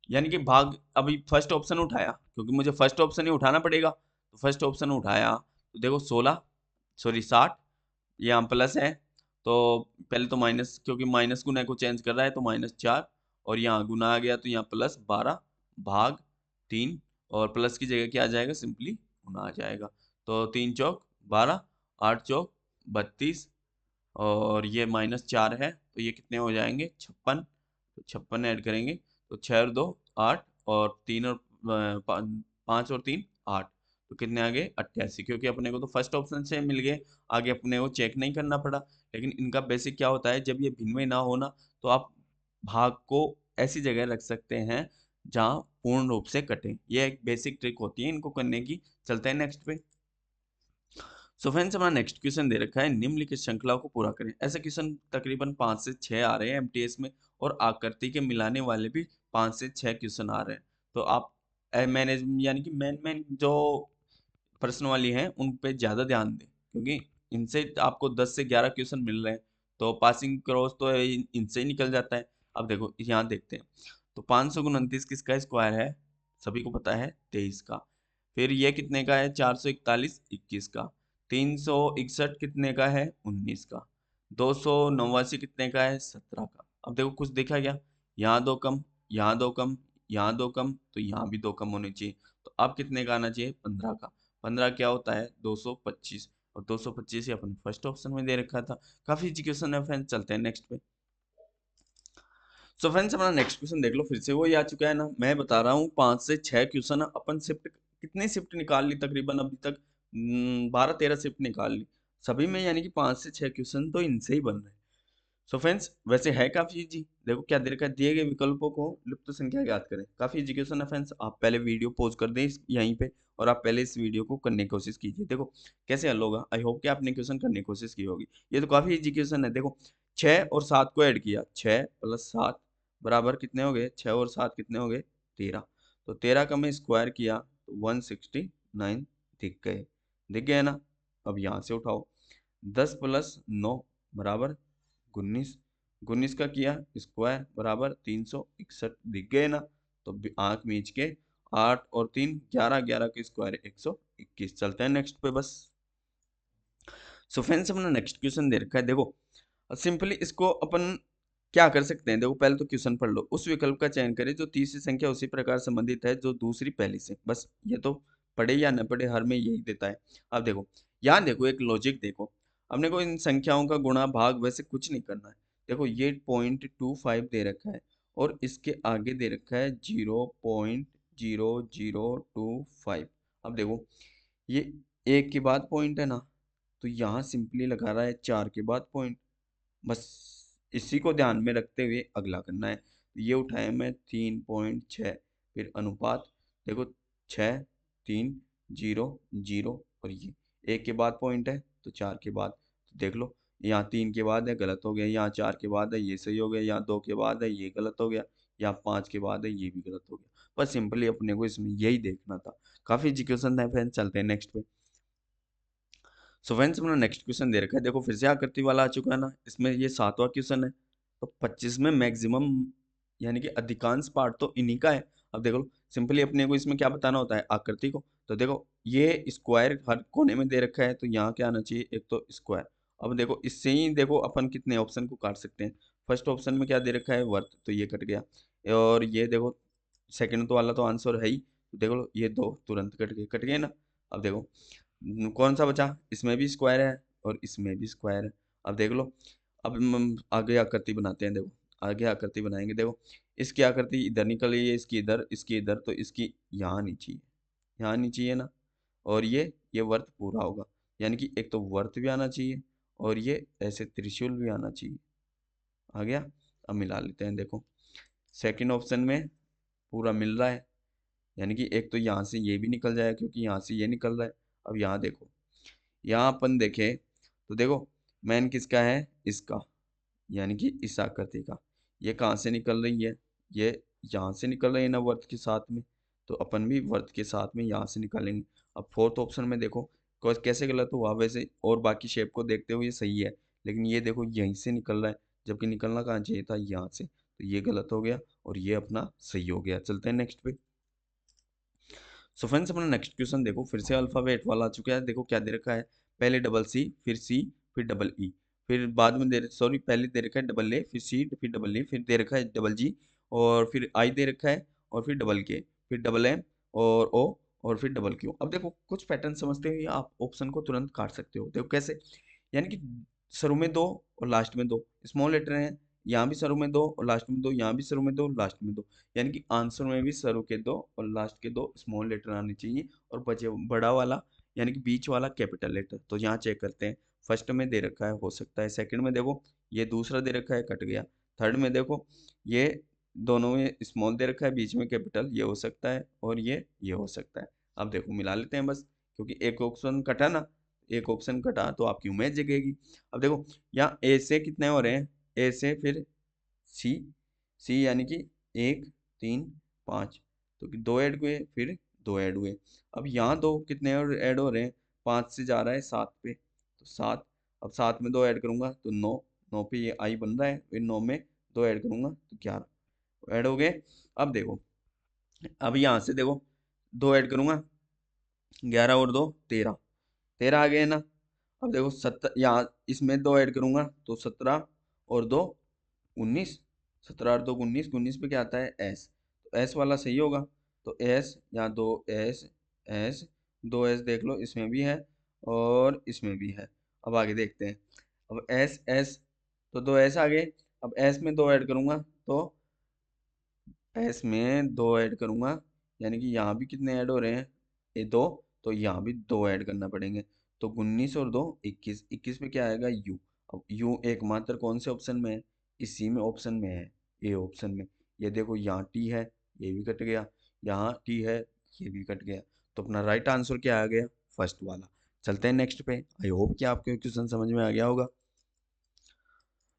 [SPEAKER 1] यानी कि भाग, अभी फर्स्ट ऑप्शन उठाया क्योंकि मुझे फर्स्ट ऑप्शन ही उठाना पड़ेगा, तो फर्स्ट ऑप्शन उठाया तो देखो 16, सॉरी 60, ये यहाँ प्लस है, तो पहले तो माइनस, क्योंकि माइनस गुना को चेंज कर रहा है तो -4, और यहाँ गुना आ गया तो यहाँ +12 भाग 3, और प्लस की जगह क्या आ जाएगा, सिंपली गुना आ जाएगा। तो 3 चौक 12, 8 चौक 32, और ये -4 है तो ये कितने हो जाएंगे, 56, तो 56 ऐड करेंगे तो 6 और 2 8, और 3 और 5 और 3 8, तो कितने आ गए 88, क्योंकि अपने को तो फर्स्ट ऑप्शन से मिल गए, आगे अपने को चेक नहीं करना पड़ा। लेकिन इनका बेसिक क्या होता है, जब ये भिन्न में ना होना तो आप भाग को ऐसी जगह रख सकते हैं जहाँ पूर्ण रूप से कटे, ये एक बेसिक ट्रिक होती है इनको करने की। चलते हैं नेक्स्ट पे। सो फ्रेंड्स हमारा नेक्स्ट क्वेश्चन दे रखा है, निम्नलिखित श्रृंखला को पूरा करें। ऐसे क्वेश्चन तकरीबन 5 से 6 आ रहे हैं एमटीएस में, और आकृति के मिलाने वाले भी 5 से 6 क्वेश्चन आ रहे हैं। तो आप मैनेज यानी कि मेन जो प्रश्न वाली हैं उन पे ज़्यादा ध्यान दें, क्योंकि इनसे आपको 10 से 11 क्वेश्चन मिल रहे हैं, तो पासिंग क्रॉस तो इनसे ही निकल जाता है। अब देखो यहाँ देखते हैं, तो 529 किसका स्क्वायर है, सभी को पता है 23 का। फिर ये कितने का है, 441 21 का। 361 कितने का है, 19 का। 289 कितने का है, 17 का। अब देखो कुछ देखा क्या, यहाँ दो कम, यहाँ दो कम, यहाँ दो कम, तो यहाँ भी दो कम होने चाहिए, तो अब कितने का आना चाहिए, 15 का। 15 क्या होता है 225, और 225 ही अपन फर्स्ट ऑप्शन में दे रखा था। काफी इजी क्वेश्चन है फ्रेंड्स, चलते हैं नेक्स्ट पे। सो फ्रेंड्स अपना नेक्स्ट क्वेश्चन देख लो, फिर से वही आ चुका है ना। मैं बता रहा हूँ 5 से 6 क्वेश्चन अपन शिफ्ट, कितनी शिफ्ट निकाल ली तकरीबन अभी तक, 12-13 शिफ्ट निकाल ली सभी में, यानी कि 5 से 6 क्वेश्चन तो इनसे ही बन रहे हैं। सो फ्रेंड्स वैसे है काफी इजी, देखो क्या दे रखा है, दिए गए विकल्पों को लुप्त संख्या ज्ञात करें। काफी इजी क्वेश्चन है फ्रेंड्स, आप पहले वीडियो पॉज कर दें यहीं पे, और आप पहले इस वीडियो को करने की कोशिश कीजिए। देखो कैसे हल होगा, आई होप कि आपने क्वेश्चन करने की कोशिश की होगी। ये तो काफी इजी क्वेश्चन है। देखो 6 और 7 को ऐड किया, 6 + 7 बराबर कितने हो गए, 6 और 7 कितने हो गए 13। तो 13 का मैं स्क्वायर किया तो 169 दिख गए, दिख गए ना। अब यहाँ से उठाओ, 10 + 9 बराबर 19, 19 का किया स्क्वायर बराबर 361 दिख गए ना। तो आंख मीच के 8 और 3 11, 11 के स्क्वायर 121। चलते हैं नेक्स्ट पे बस। सो फ्रेंड्स अपना नेक्स्ट क्वेश्चन दे रखा है, देखो सिंपली इसको अपन क्या कर सकते हैं। देखो पहले तो क्वेश्चन पढ़ लो, उस विकल्प का चयन करें जो तीसरी संख्या उसी प्रकार संबंधित है जो दूसरी पहली से। बस ये तो पढ़े या न पढ़े हर में यही देता है। अब देखो यहाँ देखो एक लॉजिक देखो, हमने को इन संख्याओं का गुणा भाग वैसे कुछ नहीं करना है। देखो ये 0.25 दे रखा है और इसके आगे दे रखा है 0.0025। अब देखो ये एक के बाद पॉइंट है ना, तो यहाँ सिंपली लगा रहा है 4 के बाद पॉइंट। बस इसी को ध्यान में रखते हुए अगला करना है। तो ये उठाया मैं 3.6, फिर अनुपात देखो 6 3 0 0, और ये एक के बाद पॉइंट है तो 4 के बाद। तो देख लो यहाँ 3 के बाद है गलत हो गया, यहाँ 4 के बाद है ये सही हो गया, यहाँ 2 के बाद है ये गलत हो गया, यहाँ 5 के बाद है ये भी गलत हो गया। बस सिंपली अपने को इसमें यही देखना था। काफी इजी क्वेश्चन है फ्रेंड्स, चलते हैं नेक्स्ट पे। सो फ्रेंड्स अपना नेक्स्ट क्वेश्चन दे रखा है, देखो फिर से आकृति वाला आ चुका है ना। इसमें ये 7वां क्वेश्चन है, तो 25 में मैक्सिमम यानी कि अधिकांश पार्ट तो इन्हीं का है। अब देखो सिंपली अपने को इसमें क्या बताना होता है, आकृति को। तो देखो ये स्क्वायर हर कोने में दे रखा है, तो यहाँ क्या आना चाहिए, एक तो स्क्वायर। अब देखो इससे ही देखो अपन कितने ऑप्शन को काट सकते हैं। फर्स्ट ऑप्शन में क्या दे रखा है, वर्थ, तो ये कट गया। और ये देखो सेकंड तो वाला तो आंसर है ही, तो देखो ये दो तुरंत कट गए ना। अब देखो कौन सा बचा, इसमें भी स्क्वायर है और इसमें भी स्क्वायर है। अब देख लो, अब हम आगे आकृति बनाते हैं। देखो आगे आकृति बनाएंगे, देखो इसकी आकृति इधर निकल रही है, इसकी इधर, इसकी इधर, तो इसकी यहाँ नहीं चाहिए, यहाँ नहीं चाहिए ना। और ये वर्त पूरा होगा, यानी कि एक तो वर्त भी आना चाहिए और ये ऐसे त्रिशूल भी आना चाहिए। आ गया। अब मिला लेते हैं, देखो सेकंड ऑप्शन में पूरा मिल रहा है, यानी कि एक तो यहाँ से ये भी निकल जाएगा क्योंकि यहाँ से ये निकल रहा है। अब यहाँ देखो, यहाँ अपन देखें तो देखो मैन किसका है, इसका, यानी कि इस आकृति का। ये कहाँ से निकल रही है, ये यहाँ से निकल रही है ना वर्त के साथ में, तो अपन भी वर्त के साथ में यहाँ से निकालेंगे। अब फोर्थ ऑप्शन में देखो कैसे गलत हुआ, वैसे और बाकी शेप को देखते हुए ये सही है, लेकिन ये देखो यहीं से निकल रहा है, जबकि निकलना कहाँ चाहिए था, यहाँ से, तो ये गलत हो गया और ये अपना सही हो गया। चलते हैं नेक्स्ट पे। सो फ्रेंड्स अपना नेक्स्ट क्वेश्चन देखो फिर से अल्फाबेट वाला आ चुका है। देखो क्या दे रखा है, पहले डबल सी, फिर सी, फिर डबल ई, फिर बाद में सॉरी पहले दे रखा है डबल ए, फिर सी, फिर डबल ई, फिर दे रखा है डबल जी, और फिर आई दे रखा है, और फिर डबल के, फिर डबल एम और ओ, और फिर डबल क्यू। अब देखो कुछ पैटर्न समझते हुए आप ऑप्शन को तुरंत काट सकते हो। देखो कैसे, यानी कि शुरू में दो और लास्ट में दो स्मॉल लेटर हैं, यहाँ भी शुरू में दो और लास्ट में दो, यहाँ भी शुरू में दो लास्ट में दो, यानी कि आंसर में भी शुरू के दो और लास्ट के दो स्मॉल लेटर आने चाहिए, और बचे बड़ा वाला यानी कि बीच वाला कैपिटल लेटर। तो यहाँ चेक करते हैं, फर्स्ट में दे रखा है हो सकता है, सेकंड में देखो ये दूसरा दे रखा है कट गया, थर्ड में देखो ये दोनों में स्मॉल दे रखा है बीच में कैपिटल, ये हो सकता है, और ये हो सकता है। अब देखो मिला लेते हैं बस, क्योंकि एक ऑप्शन कटा ना, एक ऑप्शन कटा तो आपकी उम्मीद जगेगी। अब देखो यहाँ ए से कितने हो रहे हैं, ए से फिर सी, सी यानी कि 1 3 5, तो दो ऐड हुए, फिर दो ऐड हुए। अब यहाँ दो कितने और ऐड हो रहे हैं, 5 से जा रहा है 7 पे, तो 7। अब 7 में दो ऐड करूंगा तो 9, 9 पे ये आई बन रहा है, फिर 9 में दो ऐड करूंगा तो 11 ऐड हो गए। अब देखो, अब यहाँ से देखो दो ऐड करूंगा, 11 और 2 13, 13 आ गए ना। अब देखो 17, यहाँ इसमें दो ऐड करूंगा तो 17 और 2 19, 17 और 2 19, 19 पे क्या आता है एस, तो एस वाला सही होगा। तो एस, यहाँ दो एस, एस, 2s देख लो, इसमें भी है और इसमें भी है। अब आगे देखते हैं। अब एस एस, तो 2s आ गए। अब s में 2 ऐड करूंगा तो s में 2 ऐड करूंगा, यानी कि यहाँ भी कितने ऐड हो रहे हैं, ये 2, तो यहाँ भी 2 ऐड करना पड़ेंगे। तो 19 और 2 21, 21 में क्या आएगा u। अब u एकमात्र कौन से ऑप्शन में है, इसी में ऑप्शन में है, ए ऑप्शन में। ये देखो यहाँ t है, ये भी कट गया, यहाँ t है, ये भी कट गया। तो अपना राइट आंसर क्या आ गया, फर्स्ट वाला। चलते हैं नेक्स्ट पे। आई होप कि आपको क्वेश्चन समझ में आ गया होगा।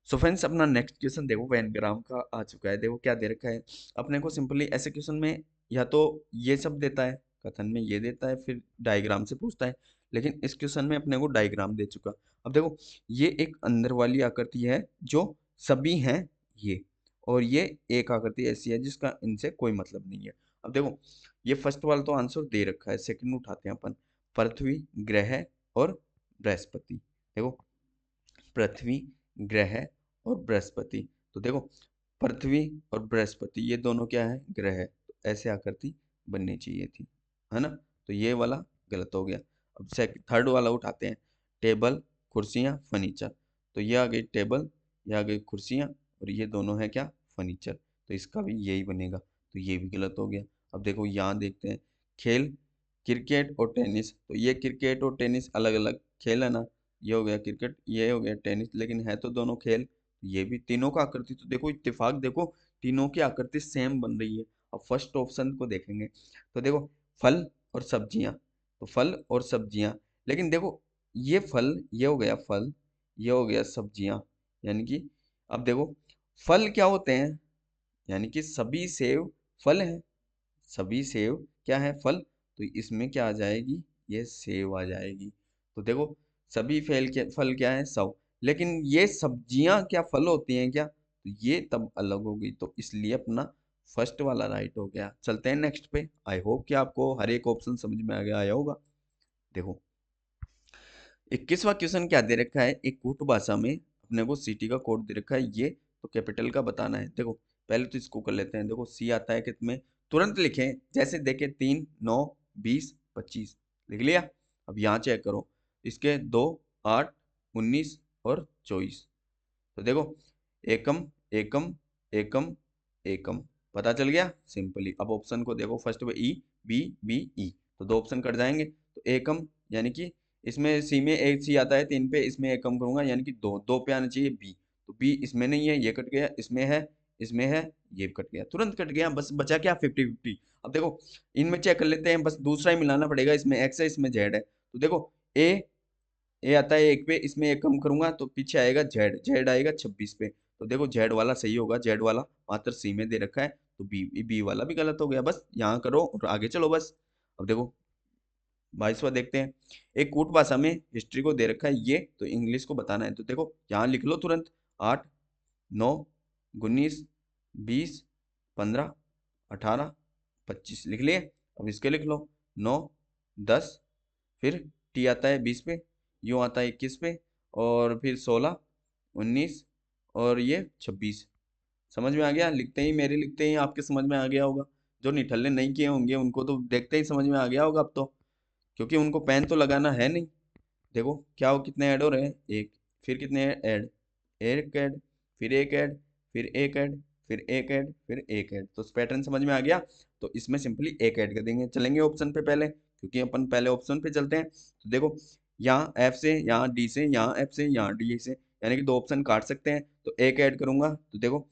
[SPEAKER 1] सो फ्रेंड्स, अपना नेक्स्ट क्वेश्चन देखो वेनग्राम का आ चुका है। देखो क्या दे रखा है अपने को। सिंपली ऐसे क्वेश्चन में या तो ये सब देता है, कथन में ये देता है, फिर डायग्राम से पूछता है। लेकिन इस क्वेश्चन में अपने को डायग्राम दे चुका। अब देखो ये एक अंदर वाली आकृति है जो सभी हैं ये, और ये एक आकृति ऐसी है जिसका इनसे कोई मतलब नहीं है। अब देखो ये फर्स्ट वाला तो आंसर दे रखा है, सेकंड उठाते हैं अपन। पृथ्वी, ग्रह और बृहस्पति। देखो पृथ्वी, ग्रह और बृहस्पति। तो देखो पृथ्वी और बृहस्पति ये दोनों क्या है, ग्रह। तो ऐसे आकृति बननी चाहिए थी, है ना। तो ये वाला गलत हो गया। अब थर्ड वाला उठाते हैं। टेबल, कुर्सियां, फर्नीचर। तो ये आ गई टेबल, ये आ गई कुर्सियां, और ये दोनों है क्या, फर्नीचर। तो इसका भी यही बनेगा। तो ये भी गलत हो गया। अब देखो यहाँ देखते हैं। खेल, क्रिकेट और टेनिस। तो ये क्रिकेट और टेनिस अलग अलग खेल है ना। ये हो गया क्रिकेट, ये हो गया टेनिस, लेकिन है तो दोनों खेल। ये भी तीनों का आकृति तो देखो इत्तेफाक, देखो तीनों की आकृति सेम बन रही है। अब फर्स्ट ऑप्शन को देखेंगे तो देखो फल और सब्जियां। तो फल और सब्जियां, लेकिन देखो ये फल, ये हो गया फल, ये हो गया सब्जियां, यानी कि अब देखो फल क्या होते हैं, यानी कि सभी सेब फल हैं। सभी सेब क्या है, फल। तो इसमें क्या आ जाएगी, ये सेब आ जाएगी। तो देखो सभी फल क्या है, सब। लेकिन ये सब्जियां क्या फल होती हैं क्या, तो ये तब अलग हो गई। तो इसलिए अपना फर्स्ट वाला राइट हो गया। चलते हैं नेक्स्ट पे। आई होप कि आपको हर एक ऑप्शन समझ में आ गया आया होगा। देखो 21वां क्वेश्चन क्या दे रखा है, एक कूट भाषा में अपने को सिटी का कोड दे रखा है ये, तो कैपिटल का बताना है। देखो पहले तो इसको कर लेते हैं। देखो सी आता है कितने, तुरंत लिखें, जैसे देखें 3 9 20 25 लिख लिया। अब यहाँ चेक करो, इसके 2 8 19 और 24। तो देखो एकम एकम एकम एकम, पता चल गया सिंपली। अब ऑप्शन को देखो, फर्स्ट में ई बी बी ई, तो 2 ऑप्शन कट जाएंगे। तो एकम यानी कि इसमें सी में एक सी आता है 3 पे, इसमें एक कम करूंगा, यानी कि 2 2 पे आना चाहिए बी। तो बी इसमें नहीं है, ये कट गया, इसमें है, इसमें है, ये कट गया, तुरंत कट गया। बस बचा क्या, 50-50। अब देखो इनमें चेक कर लेते हैं, बस दूसरा ही मिलाना पड़ेगा। इसमें एक्स है, इसमें जेड है। तो देखो ए ए आता है 1 पे, इसमें एक कम करूंगा तो पीछे आएगा जेड, जेड आएगा 26 पे। तो देखो जेड वाला सही होगा, जेड वाला मात्र सी में दे रखा है। तो बी बी वाला भी गलत हो गया। बस यहाँ करो और आगे चलो बस। अब देखो 22वां देखते हैं। एक कूट भाषा में हिस्ट्री को दे रखा है ये, तो इंग्लिश को बताना है। तो देखो यहाँ लिख लो तुरंत, 8 9 19 20 15 18 25 लिख लिए। अब इसके लिख लो 9 10, फिर टी आता है 20 पे, यू आता है 21 पे, और फिर 16 19 और ये 26। समझ में आ गया, लिखते ही मेरे लिखते ही आपके समझ में आ गया होगा। जो निठल्ले नहीं किए होंगे उनको तो देखते ही समझ में आ गया होगा अब तो, क्योंकि उनको पेन तो लगाना है नहीं। देखो क्या हो, कितने ऐड हो रहे हैं, एक, फिर कितने ऐड, एक ऐड, फिर एक ऐड, फिर एक ऐड, फिर एक ऐड, फिर एक ऐड। तो पैटर्न समझ में आ गया। तो इसमें सिंपली एक ऐड कर देंगे। चलेंगे ऑप्शन पे पहले, क्योंकि अपन पहले ऑप्शन पे चलते हैं। तो देखो यहाँ एफ से, यहाँ डी से, यहाँ एफ से, यहाँ डी से, यानी कि 2 ऑप्शन काट सकते हैं। तो एक ऐड करूंगा तो देखो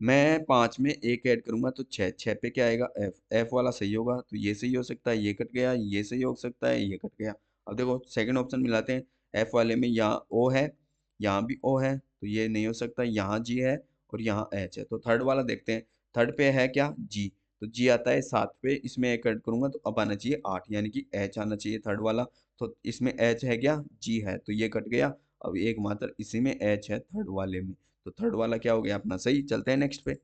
[SPEAKER 1] मैं 5 में एक ऐड करूंगा तो 6, 6 पे क्या आएगा, एफ, एफ वाला सही होगा। तो ये सही हो सकता है, ये कट गया, ये सही हो सकता है, ये कट गया। अब देखो सेकंड ऑप्शन मिलाते हैं। एफ वाले में यहाँ ओ है, यहाँ भी ओ है, तो ये नहीं हो सकता, यहाँ जी है और यहाँ एच है। तो थर्ड वाला देखते हैं। थर्ड पे है क्या, जी। तो जी आता है 7 पे, इसमें एक ऐड करूंगा तो अब आना चाहिए 8, यानी कि एच आना चाहिए थर्ड वाला। तो इसमें एच है क्या, जी है, तो ये कट गया। अब एक मात्र इसी में एच है थर्ड वाले में। तो थर्ड वाला क्या हो गया अपना सही। चलते हैं नेक्स्ट पे।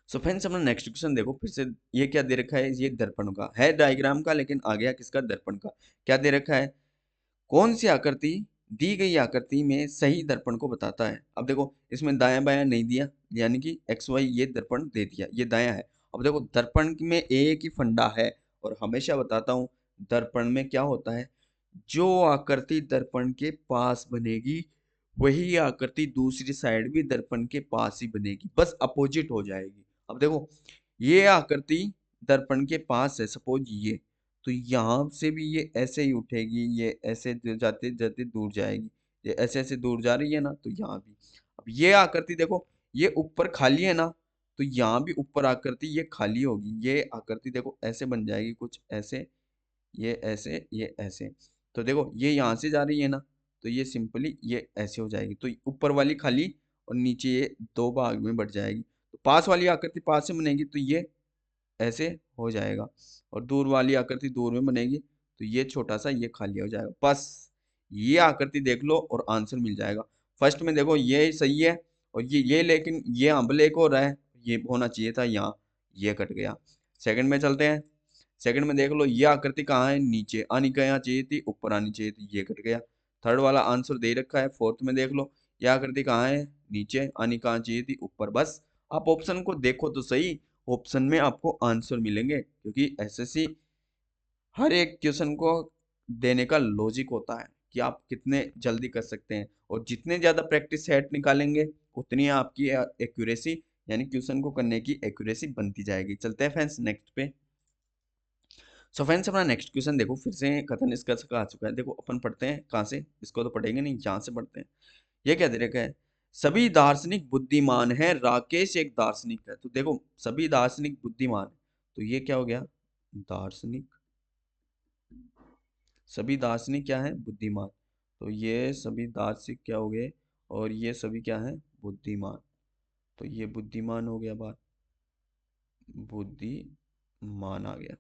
[SPEAKER 1] सो फ्रेंड्स अपना नेक्स्ट क्वेश्चन देखो फिर से। ये क्या दे रखा है, ये दर्पण का है, डायग्राम का, लेकिन आ गया किसका, दर्पण का। क्या दे रखा है, कौन सी आकृति दी गई आकृति में सही दर्पण को बताता है। अब देखो इसमें दायां बायां नहीं दिया, यानी कि एक्स वाई ये दर्पण दे दिया, ये दायां है। अब देखो दर्पण में एक ही फंडा है, और हमेशा बताता हूँ दर्पण में क्या होता है, जो आकृति दर्पण के पास बनेगी वही आकृति दूसरी साइड भी दर्पण के पास ही बनेगी, बस अपोजिट हो जाएगी। अब देखो ये आकृति दर्पण के पास है, सपोज ये, तो यहाँ से भी ये ऐसे ही उठेगी, ये ऐसे जाते जाते दूर जाएगी, ये ऐसे ऐसे दूर जा रही है ना, तो यहाँ भी। अब ये आकृति देखो, ये ऊपर खाली है ना, तो यहाँ भी ऊपर आकृति ये खाली होगी, ये आकृति देखो ऐसे बन जाएगी कुछ ऐसे, ये ऐसे, ये ऐसे। तो देखो ये यहाँ से जा रही है ना, तो ये सिंपली ये ऐसे हो जाएगी, तो ऊपर वाली खाली और नीचे ये दो भाग में बढ़ जाएगी। तो पास वाली आकृति पास से बनेगी तो ये ऐसे हो जाएगा, और दूर वाली आकृति दूर में बनेगी तो ये छोटा सा ये खाली हो जाएगा। बस ये आकृति देख लो और आंसर मिल जाएगा। फर्स्ट में देखो ये सही है, और ये लेकिन ये अम्बल एक हो रहा है, ये होना चाहिए था यहाँ, ये कट गया। सेकंड में चलते हैं, सेकंड में देख लो ये आकृति कहाँ है, नीचे आनी कहाँ चाहिए थी, ऊपर आनी चाहिए थी, ये कट गया। थर्ड वाला आंसर दे रखा है। फोर्थ में देख लो ये आकृति कहाँ है, नीचे आनी कहाँ चाहिए थी, ऊपर। बस आप ऑप्शन को देखो तो सही, ऑप्शन में आपको आंसर मिलेंगे, क्योंकि एसएससी हर एक क्वेश्चन को देने का लॉजिक होता है कि आप कितने जल्दी कर सकते हैं, और जितने ज्यादा प्रैक्टिस सेट निकालेंगे उतनी आपकी एक्यूरेसी यानी क्वेश्चन को करने की एक्यूरेसी बनती जाएगी। चलते हैं फ्रेंड्स नेक्स्ट पे। सो फ्रेंड्स अपना नेक्स्ट क्वेश्चन देखो, फिर से कथन इसका आ चुका है। देखो अपन पढ़ते हैं कहाँ से, इसको तो पढ़ेंगे नहीं, यहाँ से पढ़ते हैं। ये क्या दे रखा है, सभी दार्शनिक बुद्धिमान है, राकेश एक दार्शनिक है। तो देखो सभी दार्शनिक बुद्धिमान, तो ये क्या हो गया, दार्शनिक, सभी दार्शनिक क्या है, बुद्धिमान। तो ये सभी दार्शनिक क्या हो गए, और ये सभी क्या है, बुद्धिमान। तो ये बुद्धिमान हो गया, बात बुद्धिमान आ गया।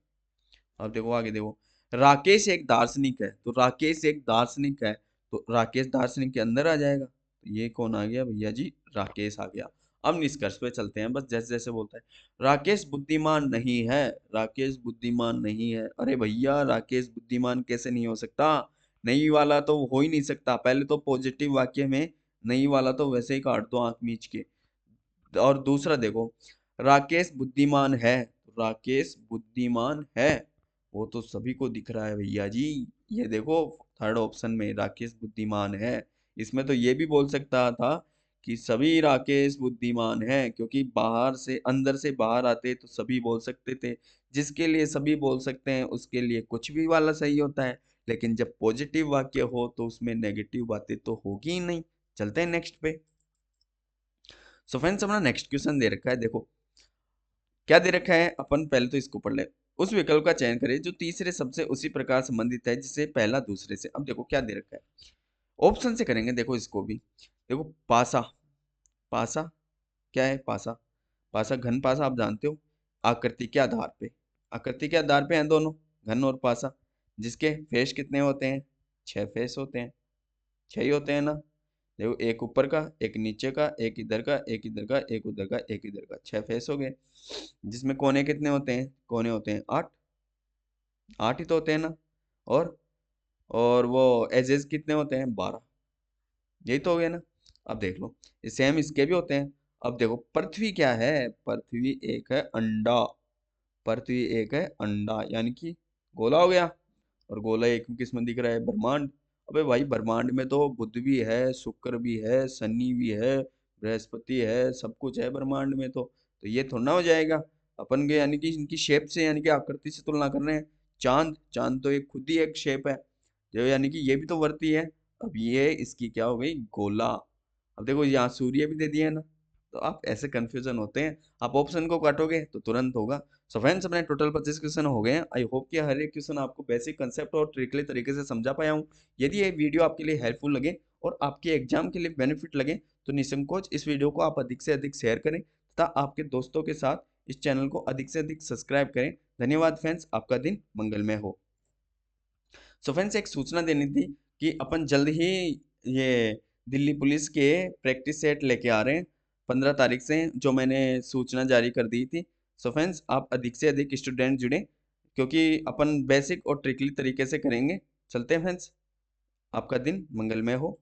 [SPEAKER 1] अब देखो आगे देखो, राकेश एक दार्शनिक है, तो राकेश एक दार्शनिक है, तो राकेश दार्शनिक के अंदर आ जाएगा। तो ये कौन आ गया भैया जी, राकेश आ गया। अब निष्कर्ष पे चलते हैं, बस जैसे जैसे बोलता है। राकेश बुद्धिमान नहीं है, राकेश बुद्धिमान नहीं है। अरे भैया राकेश बुद्धिमान कैसे नहीं हो सकता, नहीं वाला तो हो ही नहीं सकता। पहले तो पॉजिटिव वाक्य में नहीं वाला तो वैसे ही काट दो आंख मीच के। और दूसरा देखो, राकेश बुद्धिमान है, राकेश बुद्धिमान है, वो तो सभी को दिख रहा है भैया जी। ये देखो थर्ड ऑप्शन में राकेश बुद्धिमान है, इसमें तो ये भी बोल सकता था कि सभी राकेश बुद्धिमान है, क्योंकि बाहर से अंदर से बाहर आते तो सभी बोल सकते थे। जिसके लिए सभी बोल सकते हैं उसके लिए कुछ भी वाला सही होता है, लेकिन जब पॉजिटिव वाक्य हो तो उसमें नेगेटिव बातें तो होगी ही नहीं। चलते हैं नेक्स्ट पे। सो फ्रेंड्स अपना नेक्स्ट क्वेश्चन दे रखा है, देखो क्या दे रखा है, अपन पहले तो इसको पढ़ ले। उस विकल्प का चयन करें जो तीसरे शब्द से उसी प्रकार संबंधित है जिसे पहला दूसरे से। अब देखो क्या दे रखा है, ऑप्शन से करेंगे। देखो इसको भी देखो, पासा, पासा क्या है, पासा, पासा घन पासा आप जानते हो, आकृति के आधार पे, आकृति के आधार पे हैं दोनों, घन और पासा, जिसके फेस कितने होते हैं, 6 फेस होते हैं, 6 ही होते हैं ना। देखो एक ऊपर का, एक नीचे का, एक इधर का, एक इधर का, एक उधर का, एक इधर का, 6 फेस हो गए। जिसमें कोने कितने होते हैं, कोने होते हैं 8, 8 ही तो होते हैं ना। और वो एजेस कितने होते हैं, 12, यही तो हो गया ना। अब देख लो सेम इसके भी होते हैं। अब देखो पृथ्वी क्या है, पृथ्वी एक है अंडा, पृथ्वी एक है अंडा यानी कि गोला हो गया, और गोला एक किस में दिख रहा है, ब्रह्मांड। अबे भाई ब्रह्मांड में तो बुध भी है, शुक्र भी है, शनि भी है, बृहस्पति है, सब कुछ है ब्रह्मांड में। तो ये थोड़ा ना हो जाएगा। अपन के यानी कि इनकी शेप से यानी कि आकृति से तुलना कर रहे हैं। चांद, चांद तो एक खुद ही एक शेप है, जो यानी कि ये भी तो वर्ती है। अब ये इसकी क्या हो गई, गोला। अब देखो यहाँ सूर्य भी दे दिया है ना, तो आप ऐसे कंफ्यूजन होते हैं। आप ऑप्शन को काटोगे तो तुरंत होगा। सो फ्रेंड्स अपने टोटल 25 क्वेश्चन हो गए हैं। आई होप कि हर एक क्वेश्चन आपको बेसिक कंसेप्ट और ट्रिकली तरीके से समझा पाया हूँ। यदि ये वीडियो आपके लिए हेल्पफुल लगे और आपके एग्जाम के लिए बेनिफिट लगे तो निसंकोच इस वीडियो को आप अधिक से अधिक शेयर करें तथा आपके दोस्तों के साथ इस चैनल को अधिक से अधिक सब्सक्राइब करें। धन्यवाद फ्रेंड्स, आपका दिन मंगलमय हो। सो फ्रेंड्स एक सूचना देनी थी कि अपन जल्द ही ये दिल्ली पुलिस के प्रैक्टिस सेट लेके आ रहे हैं 15 तारीख से, जो मैंने सूचना जारी कर दी थी। सो फ्रेंड्स आप अधिक से अधिक स्टूडेंट जुड़े, क्योंकि अपन बेसिक और ट्रिकली तरीके से करेंगे। चलते हैं फ्रेंड्स, आपका दिन मंगलमय हो।